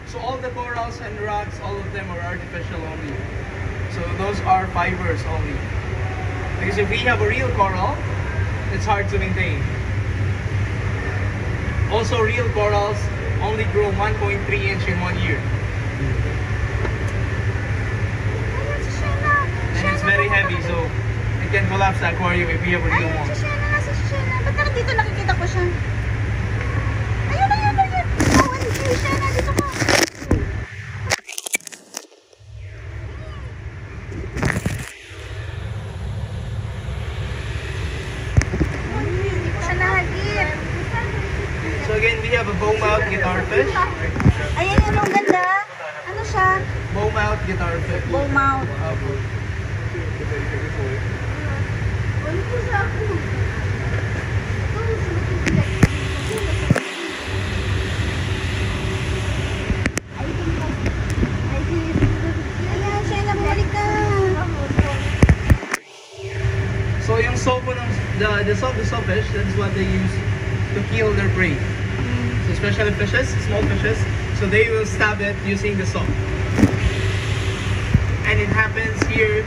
So all the corals and rocks, all of them are artificial only. So those are fibers only. Because if we have a real coral, it's hard to maintain. Also, real corals only grow 1.3 inch in 1 year. And it's very heavy, so it can collapse the aquarium if we have a real one. Si Shena, nasa si Shena. Ba't dito nakikita ko siya? Ayun, ayun, ayun. Oh, ano si Shena? Dito ka. Hindi ko siya nahagip. So again, we have a bow-mouth guitarfish. Ayan, yun ang ganda. Ano siya? Bow-mouth guitarfish. Bowmouth. Ayan, Shena, bumalik ka. So yung sopo ng the sawfish, that's what they use to kill their prey. So especially fishes, small fishes, so they will stab it using the saw. And it happens here